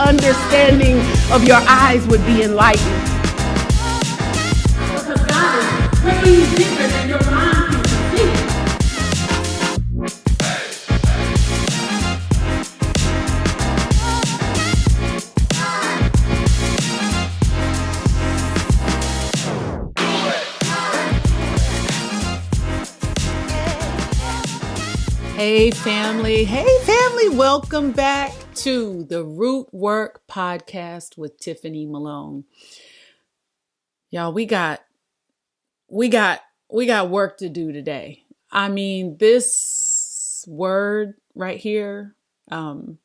understanding of your eyes would be enlightened. Because God is way bigger than your mind can see. Hey family, welcome back to the Root Work Podcast with Tiffany Malone. Y'all, we got work to do today. I mean, this word right here, let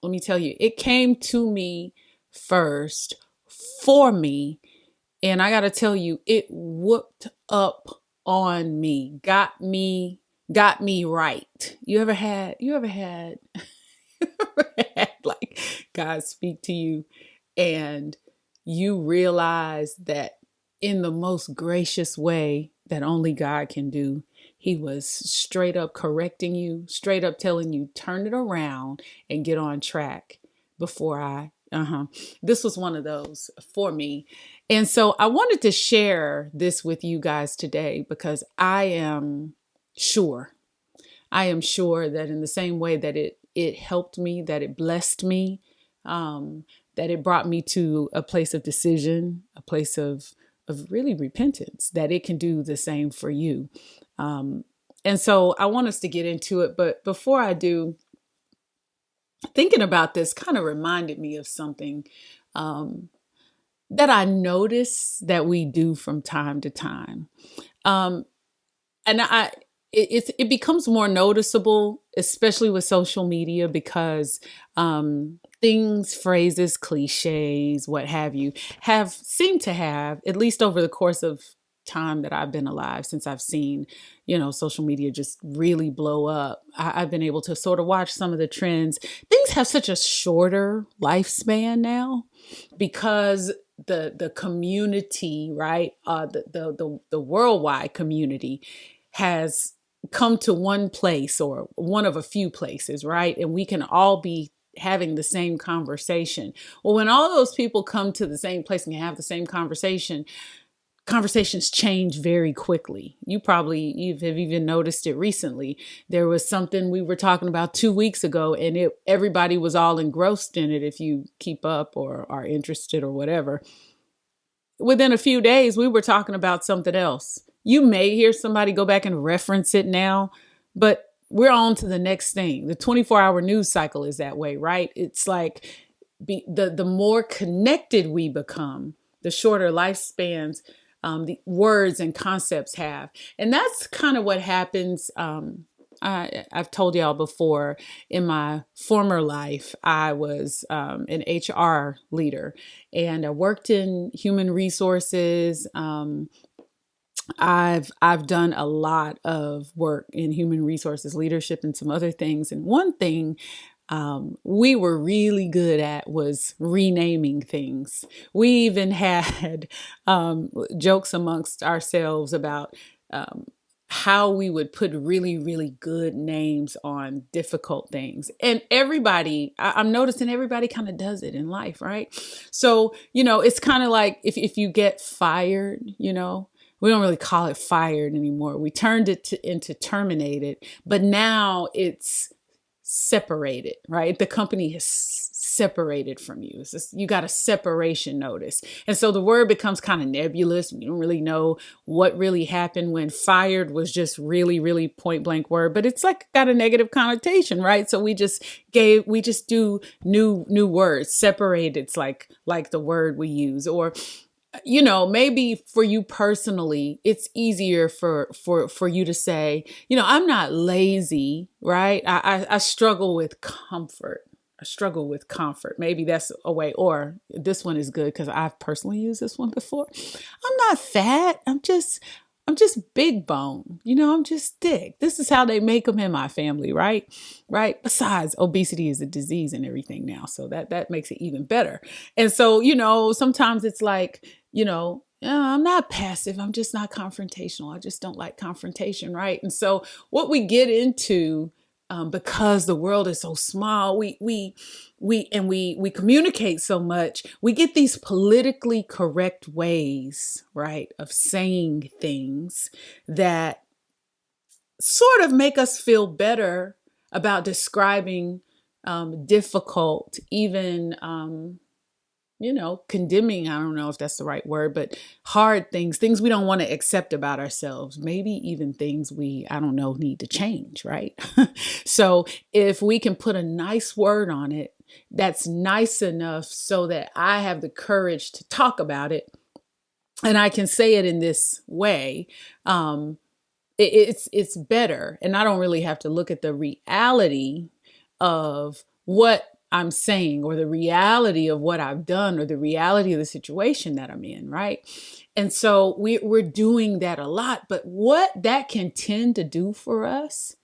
me tell you, it came to me first for me, and I got to tell you, it whooped up on me, got me right. You ever had like God speak to you and you realize that in the most gracious way that only God can do, he was straight up correcting you, straight up telling you, turn it around and get on track before this was one of those for me. And so I wanted to share this with you guys today because I am sure that in the same way that it helped me, that it blessed me, that it brought me to a place of decision, a place of really repentance, that it can do the same for you. And so I want us to get into it. But before I do, thinking about this kind of reminded me of something that I notice that we do from time to time. It becomes more noticeable, especially with social media, because things, phrases, cliches, what have you, seemed to have, at least over the course of time that I've been alive, since I've seen, social media just really blow up. I've been able to sort of watch some of the trends. Things have such a shorter lifespan now because the community, right? The worldwide community has come to one place or one of a few places, right? And we can all be having the same conversation. Well, when all those people come to the same place and have the same conversations change very quickly. You have even noticed it recently. There was something we were talking about 2 weeks ago and everybody was all engrossed in it. If you keep up or are interested or whatever, within a few days, we were talking about something else. You may hear somebody go back and reference it now, but we're on to the next thing. The 24-hour news cycle is that way, right? It's like the more connected we become, the shorter lifespans the words and concepts have. And that's kind of what happens. I've told y'all before, in my former life, I was an HR leader and I worked in human resources. I've done a lot of work in human resources leadership and some other things. And one thing we were really good at was renaming things. We even had jokes amongst ourselves about how we would put really, really good names on difficult things. And I'm noticing everybody kind of does it in life, right? So, it's kind of like if you get fired, we don't really call it fired anymore. We turned it into terminated, but now it's separated, right? The company has separated from you. It's just, you got a separation notice. And so the word becomes kind of nebulous. You don't really know what really happened when fired was just really, really point blank word, but it's like got a negative connotation, right? So we just do new words. Separated, it's like the word we use. Or maybe for you personally, it's easier for you to say, I'm not lazy, right? I struggle with comfort. Maybe that's a way, or this one is good because I've personally used this one before. I'm not fat. I'm just big bone. I'm just thick. This is how they make them in my family, right? Right. Besides, obesity is a disease and everything now. So that makes it even better. And so, sometimes it's like, I'm not passive. I'm just not confrontational. I just don't like confrontation. Right. And so what we get into because the world is so small, we communicate so much. We get these politically correct ways, right, of saying things that sort of make us feel better about describing difficult, even condemning, I don't know if that's the right word, but hard things we don't want to accept about ourselves, maybe even things I don't know, need to change, right? So if we can put a nice word on it, that's nice enough so that I have the courage to talk about it and I can say it in this way, it's better. And I don't really have to look at the reality of what I'm saying or the reality of what I've done or the reality of the situation that I'm in, right? And so we're doing that a lot. But what that can tend to do for us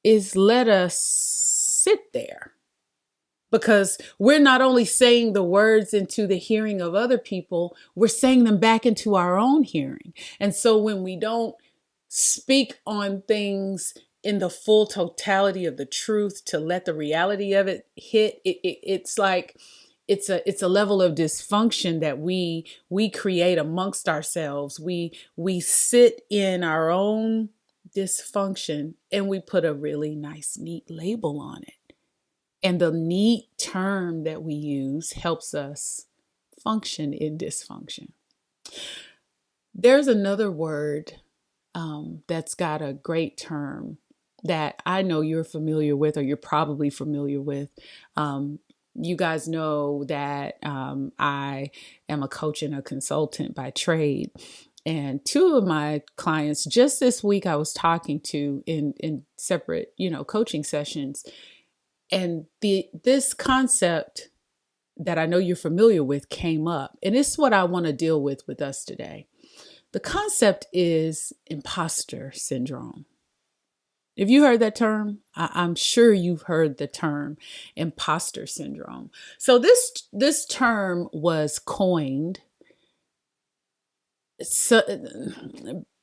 is let us sit there, because we're not only saying the words into the hearing of other people, we're saying them back into our own hearing. And so when we don't speak on things in the full totality of the truth to let the reality of it hit, it's like it's a level of dysfunction that we create amongst ourselves. We sit in our own dysfunction and we put a really nice, neat label on it. And the neat term that we use helps us function in dysfunction. There's another word that's got a great term that I know you're familiar with, or you're probably familiar with. You guys know that I am a coach and a consultant by trade. And two of my clients just this week I was talking to in separate, coaching sessions. And this concept that I know you're familiar with came up. And it's what I want to deal with us today. The concept is imposter syndrome. Have you heard that term? I'm sure you've heard the term imposter syndrome. So this term was coined. So,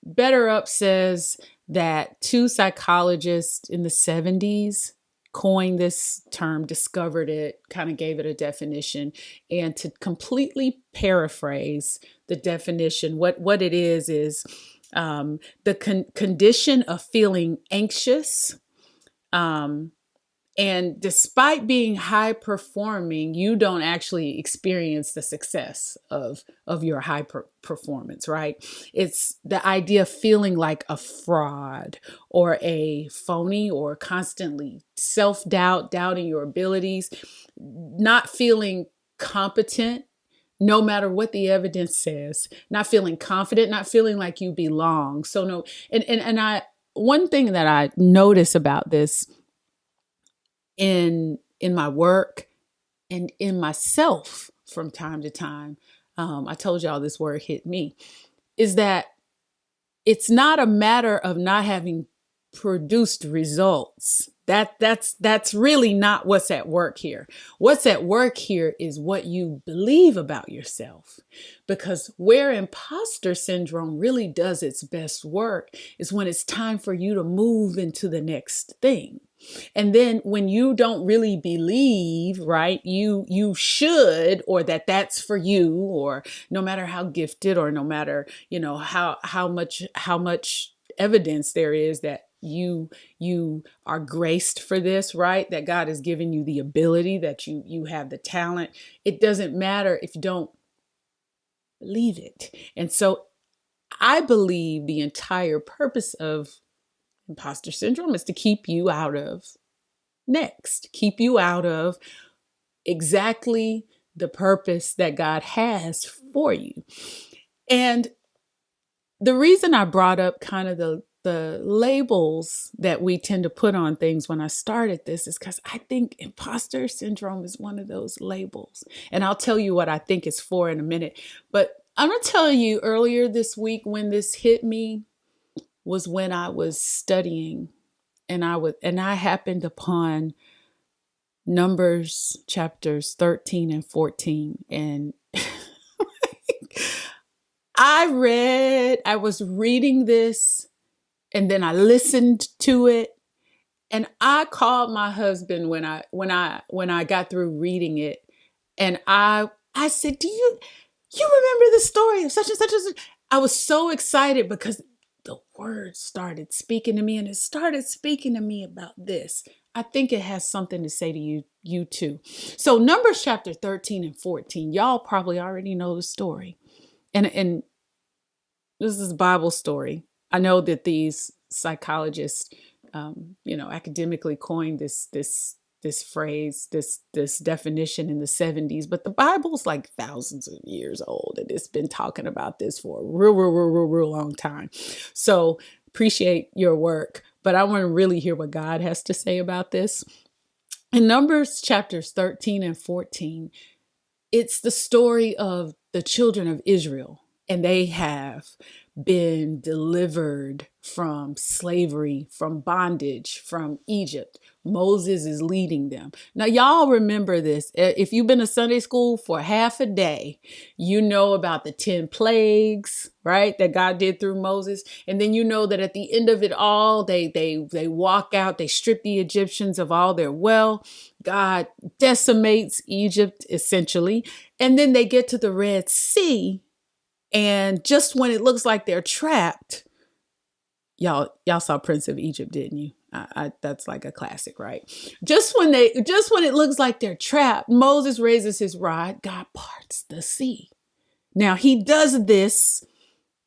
Better Up says that two psychologists in the 70s coined this term, discovered it, kind of gave it a definition. And to completely paraphrase the definition, what it is the condition of feeling anxious. And despite being high performing, you don't actually experience the success of your high performance, right? It's the idea of feeling like a fraud or a phony, or constantly self-doubt, doubting your abilities, not feeling competent, no matter what the evidence says, not feeling confident, not feeling like you belong. So no, and one thing that I notice about this in my work and in myself from time to time, I told y'all this word hit me, is that it's not a matter of not having produced results. That's really not what's at work here. What's at work here is what you believe about yourself. Because where imposter syndrome really does its best work is when it's time for you to move into the next thing. And then when you don't really believe, right, you should, or that's for you, or no matter how gifted, or no matter, how much evidence there is that you are graced for this, right? That God has given you the ability, that you have the talent. It doesn't matter if you don't believe it. And so I believe the entire purpose of imposter syndrome is to keep you out of next, keep you out of exactly the purpose that God has for you. And the reason I brought up kind of the labels that we tend to put on things when I started this is because I think imposter syndrome is one of those labels. And I'll tell you what I think it's for in a minute. But I'm going to tell you, earlier this week when this hit me was when I was studying, and I happened upon Numbers chapters 13 and 14. And I was reading this, and then I listened to it, And I called my husband when I got through reading it, and I said, "Do you remember the story of such and such and such?" I was so excited because the word started speaking to me, and it started speaking to me about this. I think it has something to say to you too. So Numbers chapter 13 and 14, y'all probably already know the story. And this is a Bible story. I know that these psychologists, academically coined this phrase, this definition in the 70s, but the Bible's like thousands of years old, and it's been talking about this for a real long time. So appreciate your work, but I want to really hear what God has to say about this. In Numbers chapters 13 and 14, it's the story of the children of Israel, and they have been delivered from slavery, from bondage, from Egypt. Moses is leading them. Now, y'all remember this. If you've been to Sunday school for half a day, you know about the 10 plagues, right? That God did through Moses. And then you know that at the end of it all, they walk out, they strip the Egyptians of all their wealth. God decimates Egypt, essentially. And then they get to the Red Sea. And just when it looks like they're trapped, y'all saw Prince of Egypt, didn't you? That's like a classic, right? Just when it looks like they're trapped, Moses raises his rod, God parts the sea. Now he does this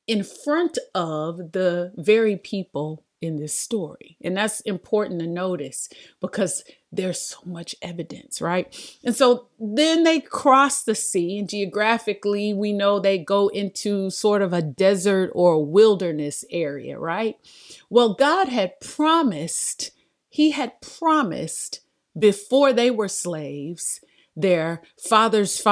in front of the very people in this story. And that's important to notice because there's so much evidence, right? And so then they cross the sea, and geographically, we know they go into sort of a desert or wilderness area, right? Well, he had promised before they were slaves, their fathers,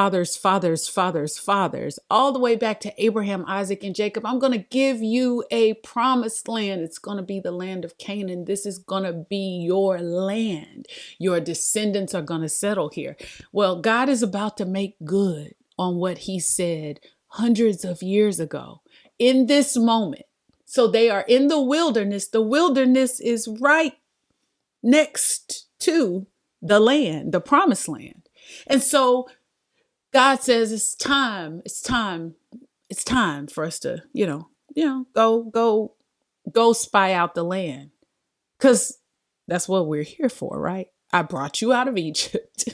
all the way back to Abraham, Isaac, and Jacob. I'm going to give you a promised land. It's going to be the land of Canaan. This is going to be your land. Your descendants are going to settle here. Well, God is about to make good on what he said hundreds of years ago in this moment. So they are in the wilderness. The wilderness is right next to the land, the promised land. And so God says it's time for us to, go spy out the land. Because that's what we're here for, right? I brought you out of Egypt.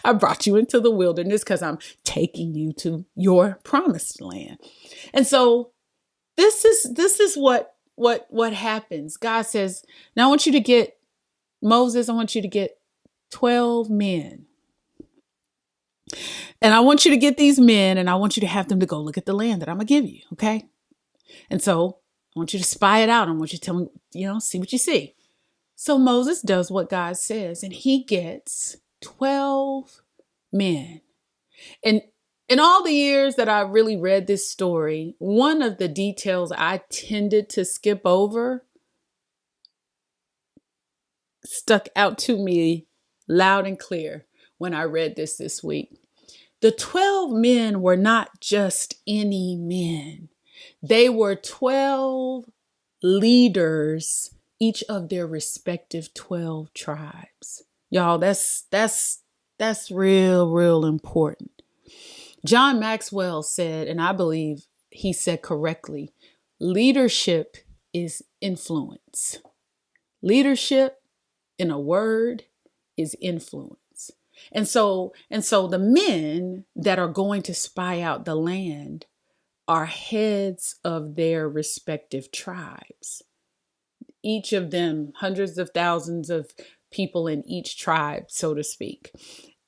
I brought you into the wilderness because I'm taking you to your promised land. And so this is what happens. God says, now I want you to get 12 men. And I want you to get these men, and I want you to have them to go look at the land that I'm going to give you. Okay. And so I want you to spy it out. I want you to tell me, see what you see. So Moses does what God says, and he gets 12 men. And in all the years that I really read this story, one of the details I tended to skip over stuck out to me loud and clear when I read this week. The 12 men were not just any men. They were 12 leaders, each of their respective 12 tribes. Y'all, that's real important. John Maxwell said, and I believe he said correctly, leadership is influence. Leadership, in a word, is influence. And so the men that are going to spy out the land are heads of their respective tribes. Each of them, hundreds of thousands of people in each tribe, so to speak.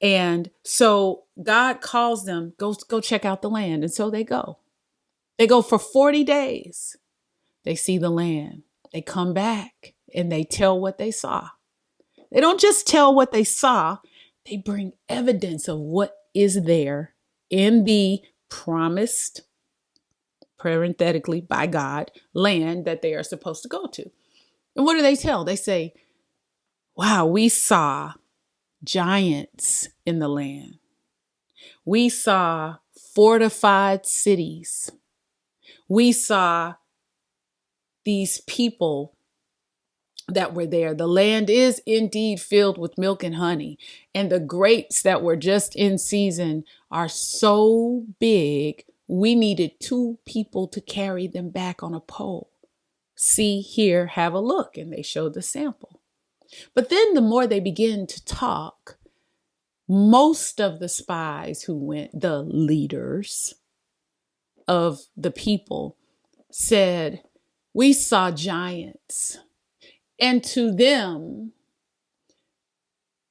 And so God calls them, go check out the land. And so they go. They go for 40 days. They see the land. They come back and they tell what they saw. They don't just tell what they saw. They bring evidence of what is there in the promised, parenthetically by God, land that they are supposed to go to. And what do they tell? They say, wow, we saw giants in the land. We saw fortified cities. We saw these people that were there. The land is indeed filled with milk and honey, and the grapes that were just in season are so big, we needed 2 people to carry them back on a pole. See, here, have a look. And they showed the sample. But then the more they began to talk, most of the spies who went, the leaders of the people, said, we saw giants. And to them,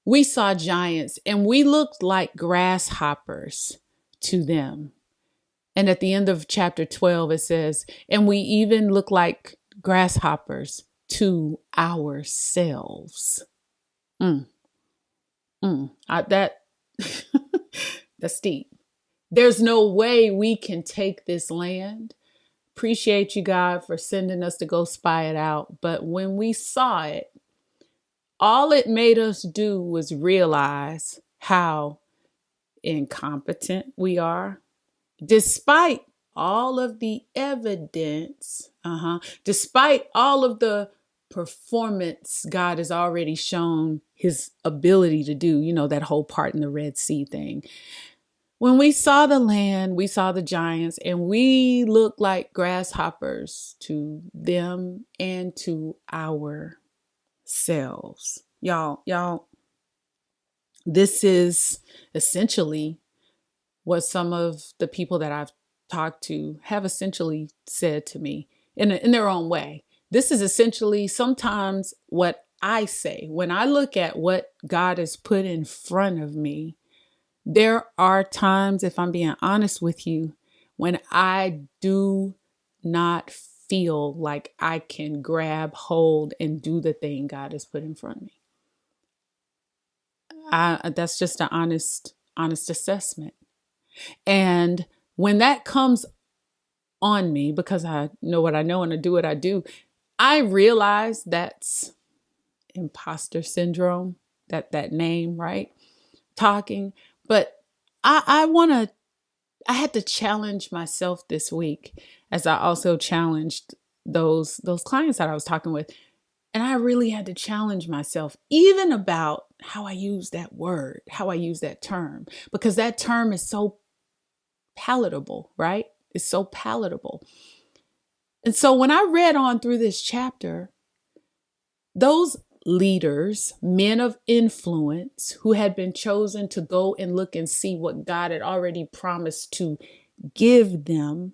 we saw giants, and we looked like grasshoppers to them. And at the end of chapter 12, it says, and we even look like grasshoppers to ourselves. That's deep. There's no way we can take this land. Appreciate you, God, for sending us to go spy it out. But when we saw it, all it made us do was realize how incompetent we are, despite all of the evidence, despite all of the performance God has already shown his ability to do, that whole part in the Red Sea thing. When we saw the land, we saw the giants, and we looked like grasshoppers to them and to ourselves. Y'all, this is essentially what some of the people that I've talked to have essentially said to me in their own way. This is essentially sometimes what I say when I look at what God has put in front of me. There are times, if I'm being honest with you, when I do not feel like I can grab hold and do the thing God has put in front of me. That's just an honest assessment. And when that comes on me, because I know what I know and I do what I do, I realize that's Impostor Syndrome, that name, right? Talking. But I had to challenge myself this week, as I also challenged those clients that I was talking with. And I really had to challenge myself, even about how I use that word, how I use that term, because that term is so palatable, right? It's so palatable. And so when I read on through this chapter, those leaders, men of influence who had been chosen to go and look and see what God had already promised to give them.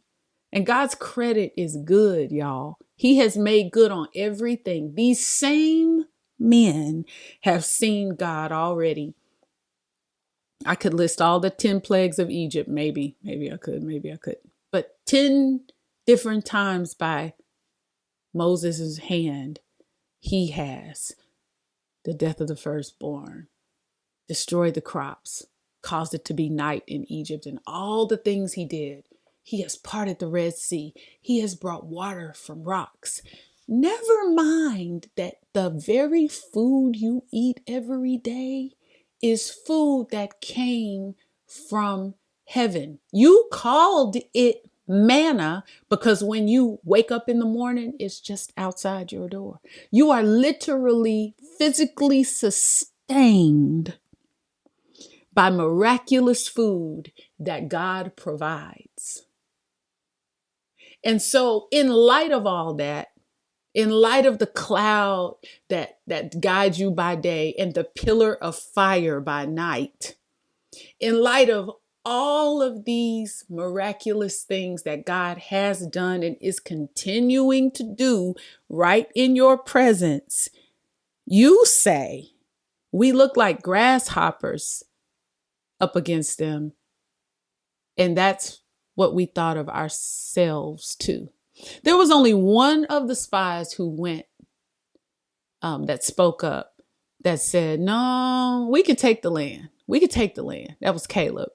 And God's credit is good, y'all. He has made good on everything. These same men have seen God already. I could list all the 10 plagues of Egypt. Maybe I could. But 10 different times by Moses' hand, he has the death of the firstborn, destroyed the crops, caused it to be night in Egypt, and all the things he did. He has parted the Red Sea. He has brought water from rocks. Never mind that the very food you eat every day is food that came from heaven. You called it manna because when you wake up in the morning, it's just outside your door. You are literally physically sustained by miraculous food that God provides. And so in light of all that, in light of the cloud that guides you by day and the pillar of fire by night, in light of all of these miraculous things that God has done and is continuing to do right in your presence, you say, we look like grasshoppers up against them. And that's what we thought of ourselves too. There was only one of the spies who went that spoke up, that said, no, we could take the land. We could take the land. That was Caleb.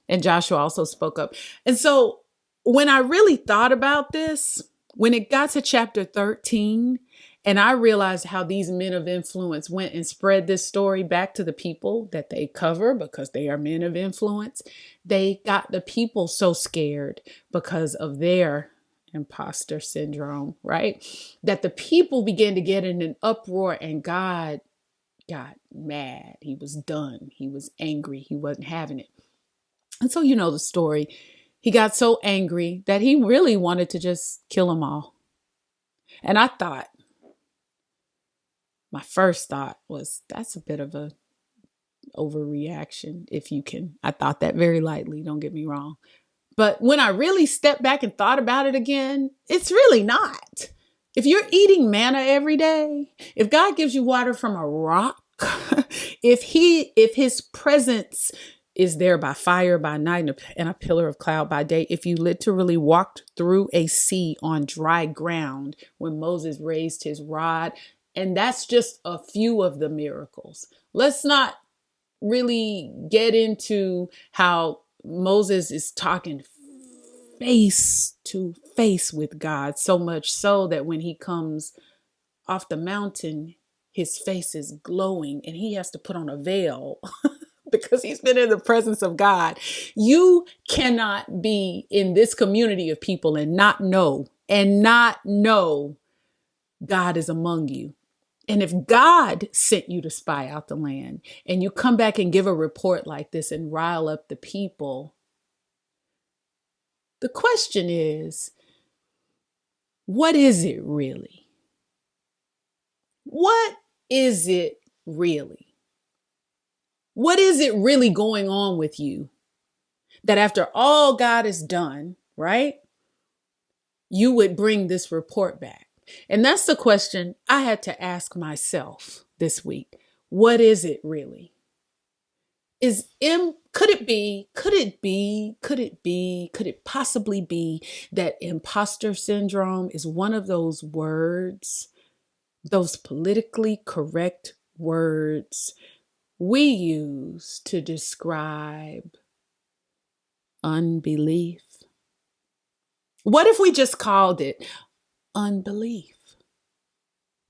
And Joshua also spoke up. And so when I really thought about this, when it got to chapter 13, and I realized how these men of influence went and spread this story back to the people that they cover because they are men of influence, they got the people so scared because of their, imposter syndrome, right? That the people began to get in an uproar and God got mad. He was done. He was angry. He wasn't having it. And so, you know the story. He got so angry that he really wanted to just kill them all. And my first thought was, that's a bit of a overreaction, if you can. I thought that very lightly, don't get me wrong. But when I really stepped back and thought about it again, it's really not. If you're eating manna every day, if God gives you water from a rock, if his presence is there by fire by night and a pillar of cloud by day, if you literally walked through a sea on dry ground when Moses raised his rod, and that's just a few of the miracles. Let's not really get into how Moses is talking face to face with God, so much so that when he comes off the mountain, his face is glowing and he has to put on a veil because he's been in the presence of God. You cannot be in this community of people and not know God is among you. And if God sent you to spy out the land and you come back and give a report like this and rile up the people, the question is, what is it really? What is it really? What is it really going on with you that after all God has done, right, you would bring this report back? And that's the question I had to ask myself this week. What is it really? Could it possibly be that imposter syndrome is one of those words, those politically correct words we use to describe unbelief? What if we just called it unbelief?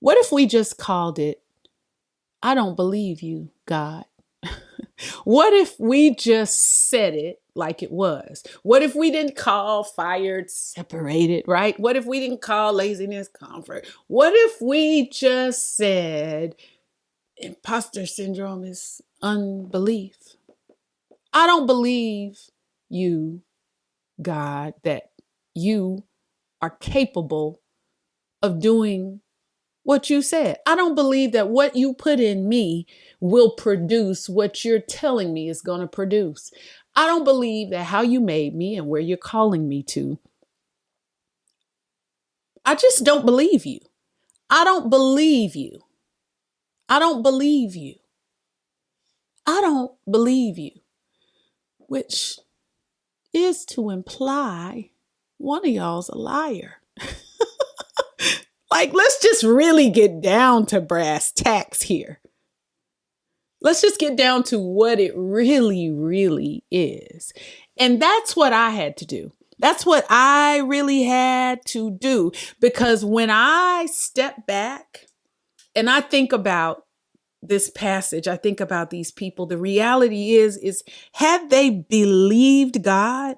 What if we just called it, I don't believe you, God? What if we just said it like it was? What if we didn't call fired separated, right? What if we didn't call laziness comfort? What if we just said imposter syndrome is unbelief? I don't believe you, God, that you are capable of doing what you said. I don't believe that what you put in me will produce what you're telling me is going to produce. I don't believe that how you made me and where you're calling me to. I just don't believe you. I don't believe you. I don't believe you. I don't believe you. Which is to imply one of y'all's a liar. Like, let's just really get down to brass tacks here. Let's just get down to what it really, really is. And that's what I had to do. That's what I really had to do. Because when I step back and I think about this passage, I think about these people, the reality is had they believed God,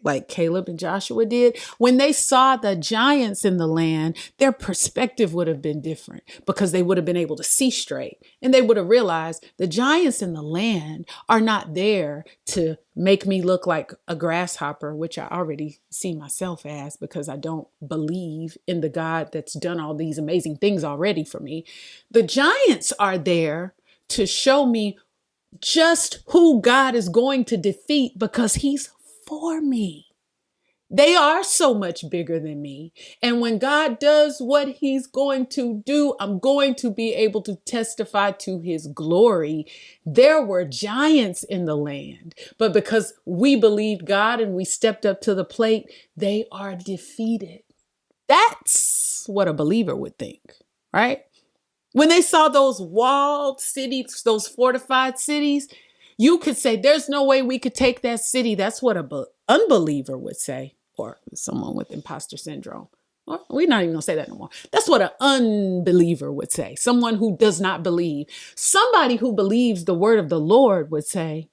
like Caleb and Joshua did, when they saw the giants in the land, their perspective would have been different because they would have been able to see straight. And they would have realized the giants in the land are not there to make me look like a grasshopper, which I already see myself as because I don't believe in the God that's done all these amazing things already for me. The giants are there to show me just who God is going to defeat because he's for me. They are so much bigger than me. And when God does what he's going to do, I'm going to be able to testify to his glory. There were giants in the land, but because we believed God and we stepped up to the plate, they are defeated. That's what a believer would think, right? When they saw those walled cities, those fortified cities, you could say, there's no way we could take that city. That's what an unbeliever would say, or someone with imposter syndrome. Well, we're not even going to say that no more. That's what an unbeliever would say, someone who does not believe. Somebody who believes the word of the Lord would say,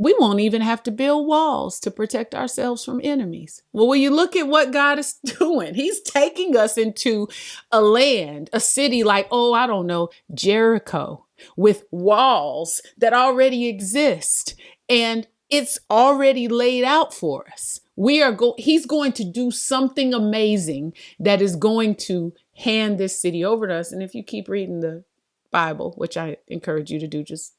We won't even have to build walls to protect ourselves from enemies. Well, when you look at what God is doing, he's taking us into a land, a city like, oh, I don't know, Jericho, with walls that already exist. And it's already laid out for us. He's going to do something amazing that is going to hand this city over to us. And if you keep reading the Bible, which I encourage you to do, just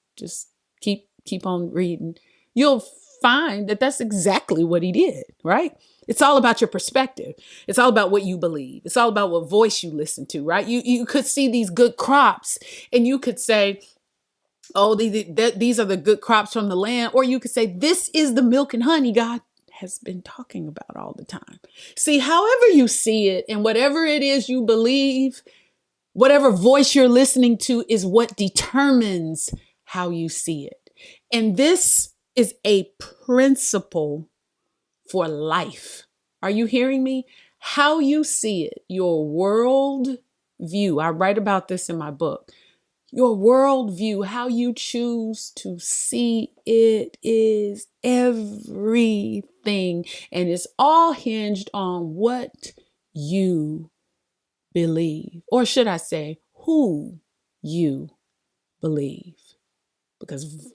keep on reading, you'll find that that's exactly what he did, right? It's all about your perspective. It's all about what you believe. It's all about what voice you listen to, right? You could see these good crops and you could say, oh, these are the good crops from the land. Or you could say, this is the milk and honey God has been talking about all the time. See, however you see it and whatever it is you believe, whatever voice you're listening to is what determines how you see it. And this is a principle for life. Are you hearing me? How you see it, your world view. I write about this in my book. Your world view, how you choose to see it, is everything. And it's all hinged on what you believe. Or should I say, who you believe. Because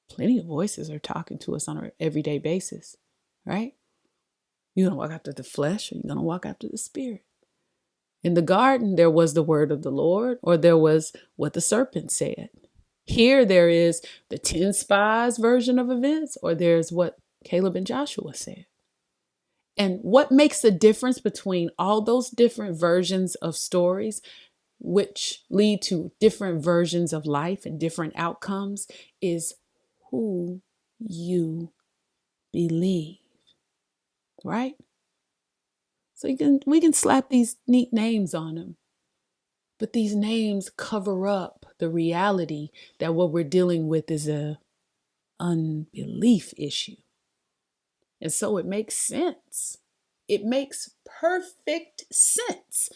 plenty of voices are talking to us on an everyday basis, right? You're going to walk after the flesh, or you're going to walk after the spirit. In the garden, there was the word of the Lord, or there was what the serpent said. Here, there is the 10 spies version of events, or there's what Caleb and Joshua said. And what makes the difference between all those different versions of stories, which lead to different versions of life and different outcomes, is who you believe, right? So we can slap these neat names on them, but these names cover up the reality that what we're dealing with is a unbelief issue. And so it makes sense. It makes perfect sense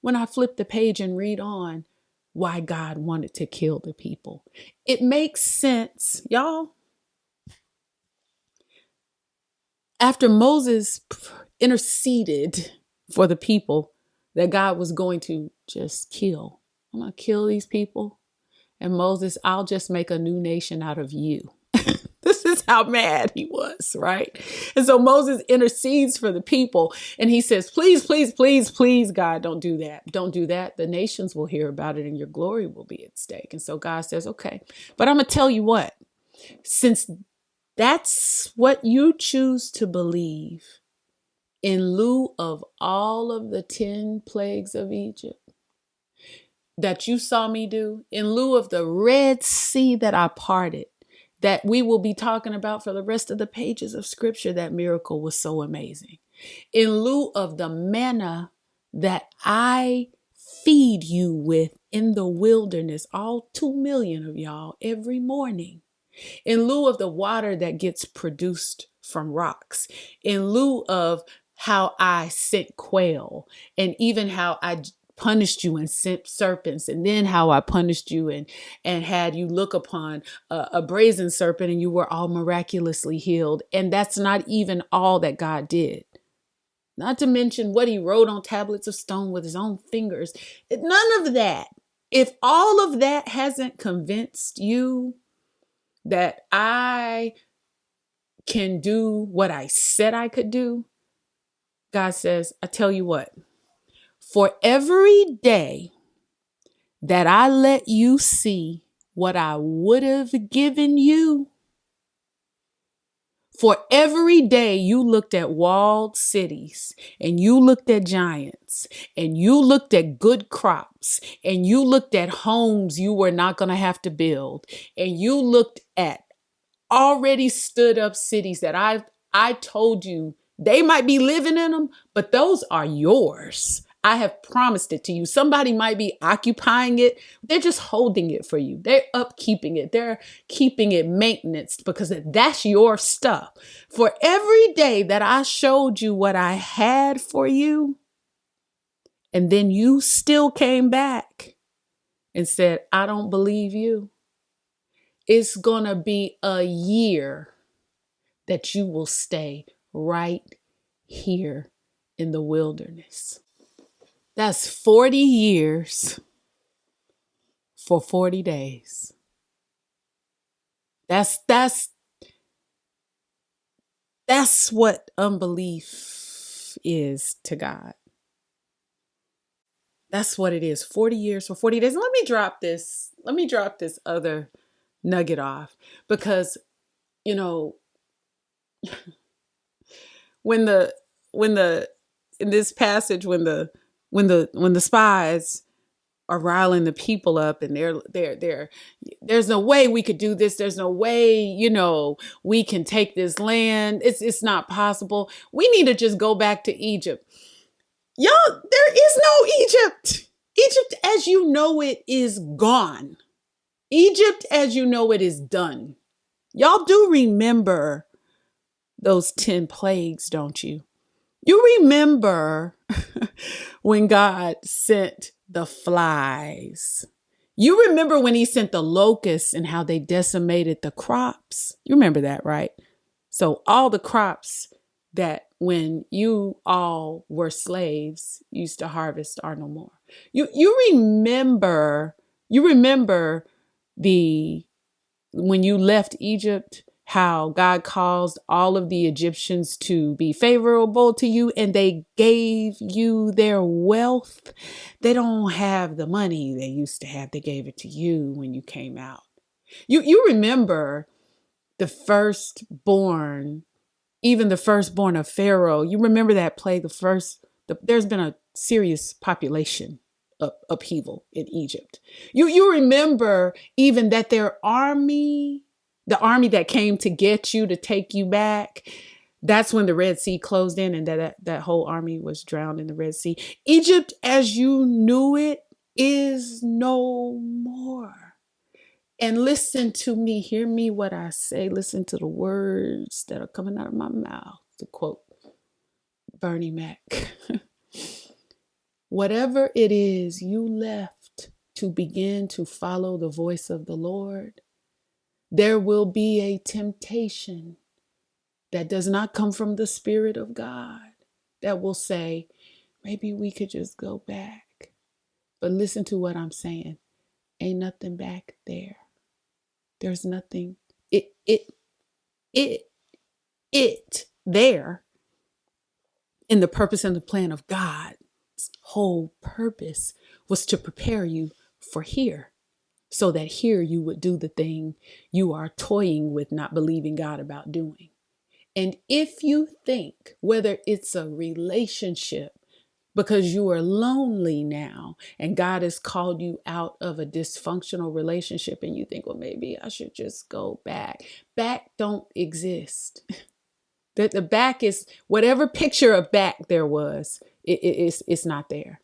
when I flip the page and read on why God wanted to kill the people. It makes sense, y'all. After Moses interceded for the people that God was going to just kill. I'm going to kill these people. And Moses, I'll just make a new nation out of you. This is how mad he was, right? And so Moses intercedes for the people and he says, please, please, please, please, God, don't do that. Don't do that. The nations will hear about it and your glory will be at stake. And so God says, okay, but I'm going to tell you what, since that's what you choose to believe, in lieu of all of the 10 plagues of Egypt that you saw me do, in lieu of the Red Sea that I parted, that we will be talking about for the rest of the pages of scripture, that miracle was so amazing. In lieu of the manna that I feed you with in the wilderness, all 2 million of y'all every morning. In lieu of the water that gets produced from rocks, in lieu of how I sent quail, and even how I punished you and sent serpents, and then how I punished you and had you look upon a brazen serpent and you were all miraculously healed. And that's not even all that God did. Not to mention what he wrote on tablets of stone with his own fingers. None of that. If all of that hasn't convinced you that I can do what I said I could do, God says, I tell you what, for every day that I let you see what I would have given you, for every day you looked at walled cities and you looked at giants and you looked at good crops and you looked at homes you were not going to have to build, and you looked at already stood up cities that I told you they might be living in them, but those are yours. I have promised it to you. Somebody might be occupying it. They're just holding it for you. They're upkeeping it. They're keeping it maintenance because that's your stuff. For every day that I showed you what I had for you, and then you still came back and said, I don't believe you. It's going to be a year that you will stay right here in the wilderness. That's 40 years for 40 days. That's what unbelief is to God. That's what it is. 40 years for 40 days. Let me drop this. Let me drop this other nugget off, because you know, when the in this passage, when the spies are riling the people up, and there's no way we could do this. There's no way, we can take this land. It's not possible. We need to just go back to Egypt. Y'all, there is no Egypt. Egypt as you know it is gone. Egypt as you know it is done. Y'all do remember those 10 plagues, don't you? You remember when God sent the flies. You remember when he sent the locusts and how they decimated the crops. You remember that, right? So all the crops that when you all were slaves used to harvest are no more. You remember the when you left Egypt, how God caused all of the Egyptians to be favorable to you, and they gave you their wealth. They don't have the money they used to have. They gave it to you when you came out. You remember the firstborn, even the firstborn of Pharaoh. You remember that plague, there's been a serious population upheaval in Egypt. You remember even that their army, the army that came to get you, to take you back, that's when the Red Sea closed in, and that whole army was drowned in the Red Sea. Egypt as you knew it is no more. And listen to me, hear me what I say, listen to the words that are coming out of my mouth, to quote Bernie Mac. Whatever it is you left to begin to follow the voice of the Lord, there will be a temptation that does not come from the Spirit of God that will say, maybe we could just go back. But listen to what I'm saying. Ain't nothing back there. There's nothing. It there in the purpose and the plan of God's whole purpose was to prepare you for here, so that here you would do the thing you are toying with, not believing God about doing. And if you think, whether it's a relationship, because you are lonely now and God has called you out of a dysfunctional relationship, and you think, well, maybe I should just go back. Back don't exist. The back is whatever picture of back there was, it's not there.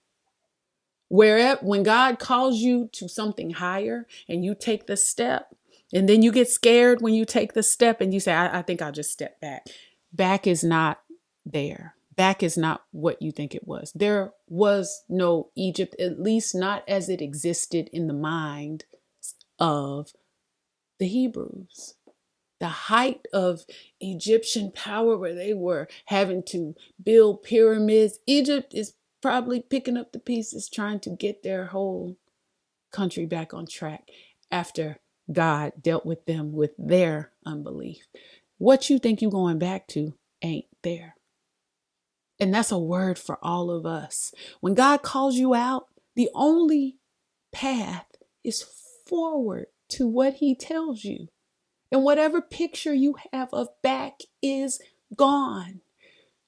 When God calls you to something higher and you take the step, and then you get scared when you take the step and you say, I think I'll just step back. Back is not there. Back is not what you think it was. There was no Egypt, at least not as it existed in the mind of the Hebrews. The height of Egyptian power, where they were having to build pyramids. Egypt is probably picking up the pieces, trying to get their whole country back on track after God dealt with them with their unbelief. What you think you're going back to ain't there. And that's a word for all of us. When God calls you out, the only path is forward to what he tells you. And whatever picture you have of back is gone.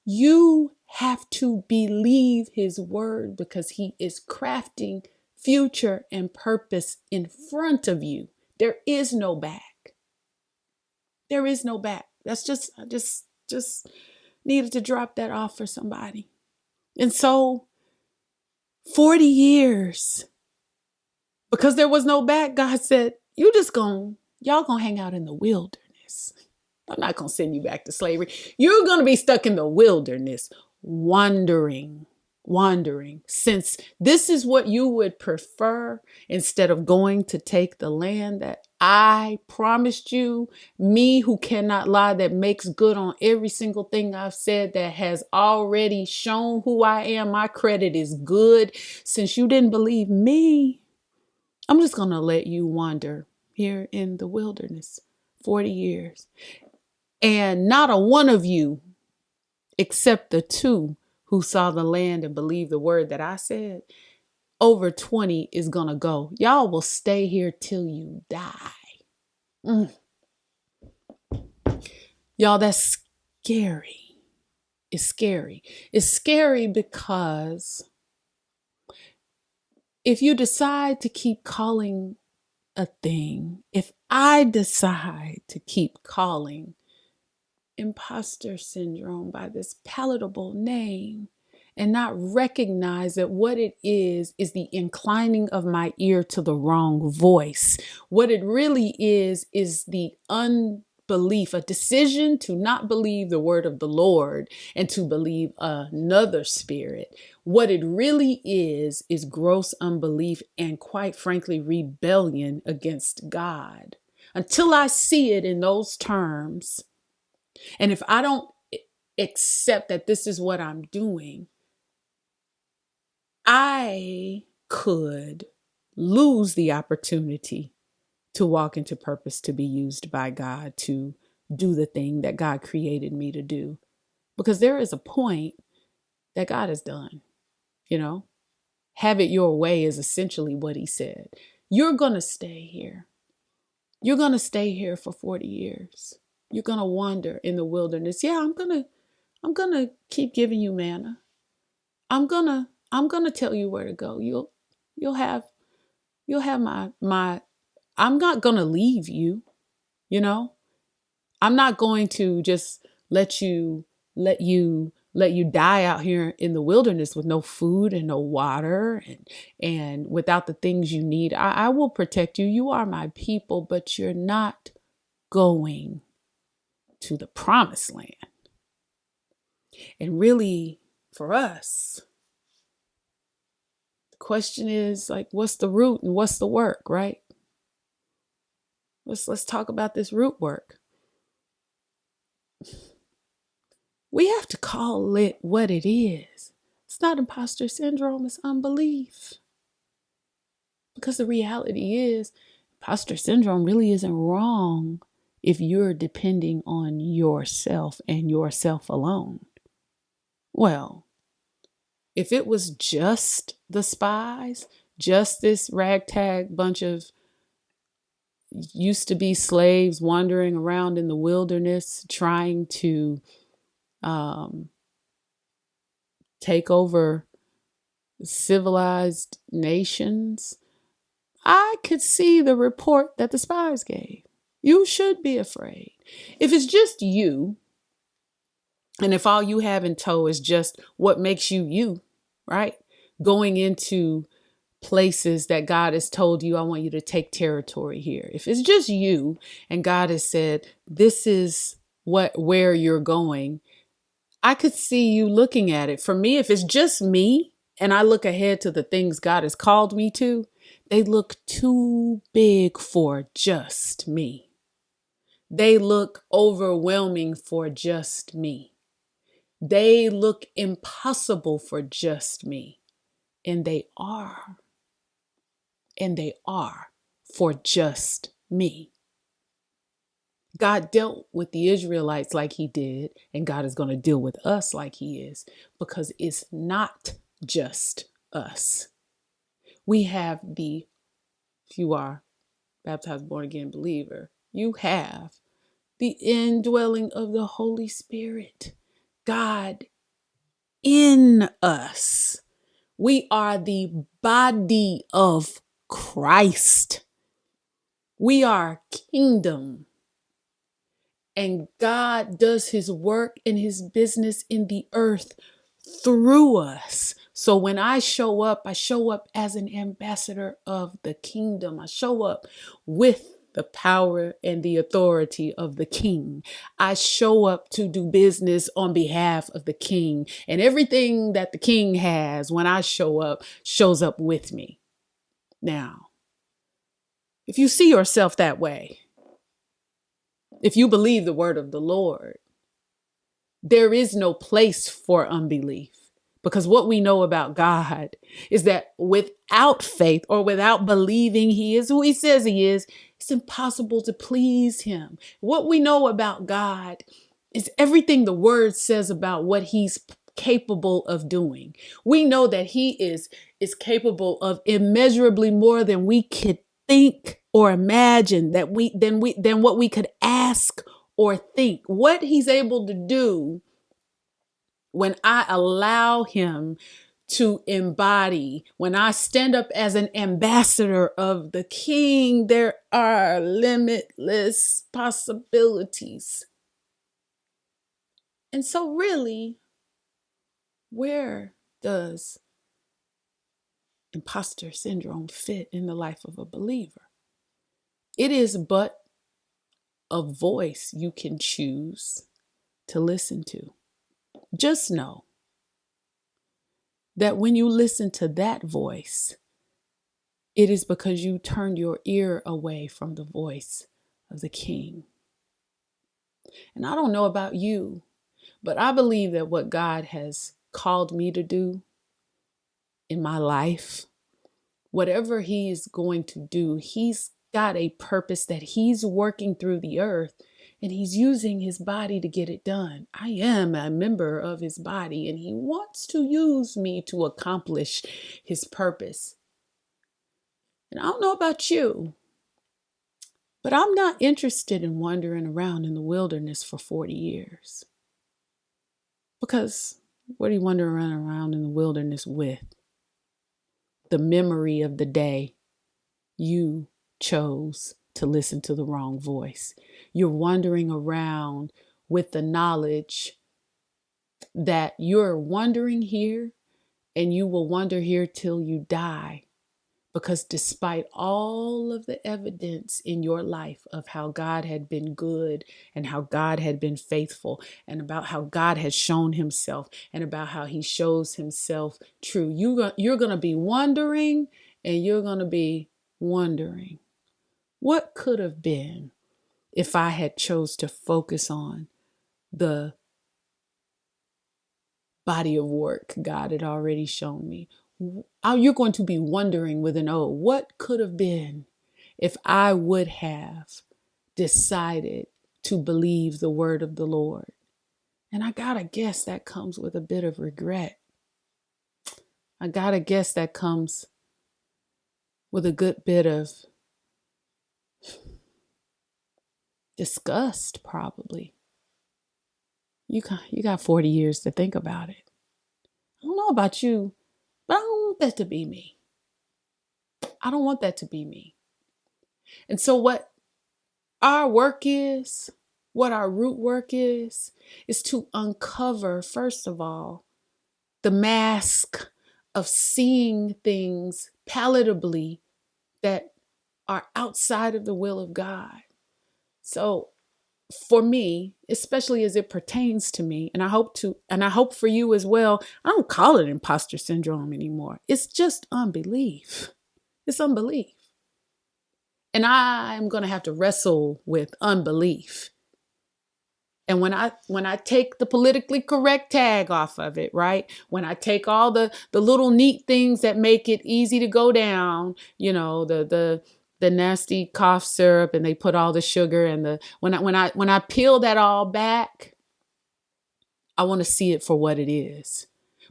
You have to believe his word, because he is crafting future and purpose in front of you. There is no back. There is no back. I just needed to drop that off for somebody. And so 40 years, because there was no back, God said, y'all gonna hang out in the wilderness. I'm not gonna send you back to slavery. You're gonna be stuck in the wilderness, wandering, since this is what you would prefer instead of going to take the land that I promised you, me who cannot lie, that makes good on every single thing I've said, that has already shown who I am. My credit is good. Since you didn't believe me, I'm just going to let you wander here in the wilderness 40 years. And not a one of you, except the two who saw the land and believed the word that I said, over 20 is going to go. Y'all will stay here till you die. Y'all, that's scary. It's scary. It's scary because if you decide to keep calling a thing, if I decide to keep calling imposter syndrome by this palatable name and not recognize that what it is the inclining of my ear to the wrong voice. What it really is the unbelief, a decision to not believe the word of the Lord and to believe another spirit. What it really is gross unbelief and, quite frankly, rebellion against God. Until I see it in those terms, and if I don't accept that this is what I'm doing, I could lose the opportunity to walk into purpose, to be used by God, to do the thing that God created me to do. Because there is a point that God has done, have it your way is essentially what he said. You're going to stay here. You're going to stay here for 40 years. You're going to wander in the wilderness. Yeah, I'm going to keep giving you manna. I'm going to tell you where to go. You'll have my I'm not going to leave you, I'm not going to just let you die out here in the wilderness with no food and no water and without the things you need. I will protect you. You are my people, but you're not going to the promised land. And really, for us, the question is, like, what's the root and what's the work, right? Let's talk about this root work. We have to call it what it is. It's not imposter syndrome, it's unbelief. Because the reality is, imposter syndrome really isn't wrong if you're depending on yourself and yourself alone. Well, if it was just the spies, just this ragtag bunch of used to be slaves wandering around in the wilderness trying to take over civilized nations, I could see the report that the spies gave. You should be afraid. If it's just you, and if all you have in tow is just what makes you you, right? Going into places that God has told you, I want you to take territory here. If it's just you and God has said, this is where you're going, I could see you looking at it. For me, if it's just me and I look ahead to the things God has called me to, they look too big for just me. They look overwhelming for just me. They look impossible for just me. And they are. And they are for just me. God dealt with the Israelites like he did, and God is going to deal with us like he is, because it's not just us. We have if you are baptized, born again believer, you have the indwelling of the Holy Spirit, God in us. We are the body of Christ. We are kingdom. And God does his work and his business in the earth through us. So when I show up as an ambassador of the kingdom. I show up with the power and the authority of the king. I show up to do business on behalf of the king. And everything that the king has when I show up shows up with me. Now, If you see yourself that way, if you believe the word of the Lord, there is no place for unbelief. Because what we know about God is that without faith or without believing he is who he says he is, it's impossible to please him. What we know about God is everything the word says about what he's capable of doing. We know that he is capable of immeasurably more than we could think or imagine, than what we could ask or think. What he's able to do when I allow him to embody, when I stand up as an ambassador of the King, there are limitless possibilities. And so really, where does imposter syndrome fit in the life of a believer? It is but a voice you can choose to listen to. Just know that when you listen to that voice, it is because you turned your ear away from the voice of the King. And I don't know about you, but I believe that what God has called me to do in my life, whatever he is going to do, he's got a purpose that he's working through the earth, and he's using his body to get it done. I am a member of his body, and he wants to use me to accomplish his purpose. And I don't know about you, but I'm not interested in wandering around in the wilderness for 40 years. Because what are you wandering around in the wilderness with? The memory of the day you chose to listen to the wrong voice. You're wandering around with the knowledge that you're wandering here and you will wander here till you die. Because despite all of the evidence in your life of how God had been good and how God had been faithful and about how God has shown himself and about how he shows himself true, you're going to be wondering, and you're going to be wondering, what could have been if I had chose to focus on the body of work God had already shown me? You're going to be wondering with an O, what could have been if I would have decided to believe the word of the Lord? And I gotta guess that comes with a bit of regret. I gotta guess that comes with a good bit of disgust, probably. You got 40 years to think about it. I don't know about you, but I don't want that to be me. I don't want that to be me. And so what our work is, what our root work is to uncover, first of all, the mask of seeing things palatably that are outside of the will of God. So for me, especially as it pertains to me, and I hope for you as well, I don't call it imposter syndrome anymore. It's just unbelief. It's unbelief. And I'm going to have to wrestle with unbelief. And when I take the politically correct tag off of it, right? When I take all the little neat things that make it easy to go down, the nasty cough syrup, and they put all the sugar, and when I peel that all back, I want to see it for what it is,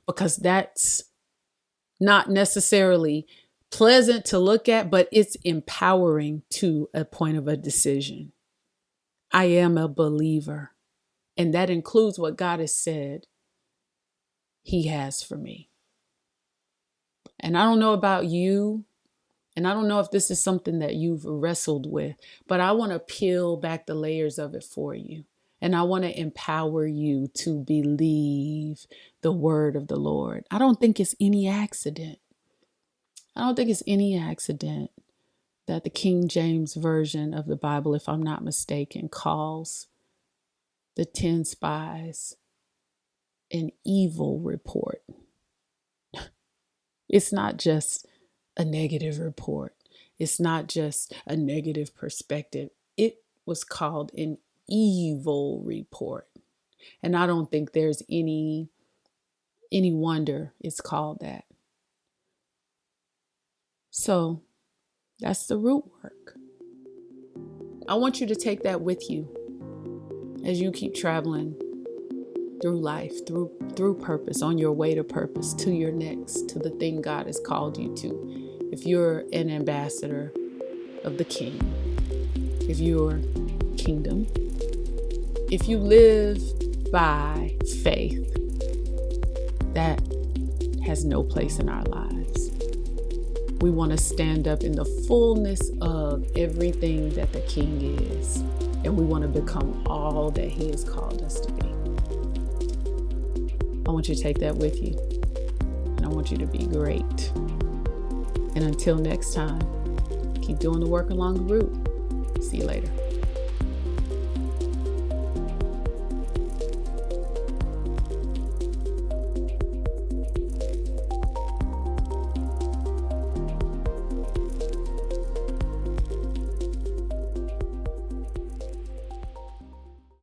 because that's not necessarily pleasant to look at, but it's empowering to a point of a decision. I am a believer, and that includes what God has said he has for me. And I don't know about you, and I don't know if this is something that you've wrestled with, but I want to peel back the layers of it for you. And I want to empower you to believe the word of the Lord. I don't think it's any accident. that the King James Version of the Bible, if I'm not mistaken, calls the 10 spies an evil report. It's not just a negative report. It's not just a negative perspective. It was called an evil report. And I don't think there's any wonder it's called that. So that's the root work. I want you to take that with you as you keep traveling through life, through purpose, on your way to purpose, to your next, to the thing God has called you to. If you're an ambassador of the King, if you're kingdom, if you live by faith, that has no place in our lives. We want to stand up in the fullness of everything that the King is, and we want to become all that He has called us to be. I want you to take that with you, and I want you to be great. And until next time, keep doing the work along the route. See you later.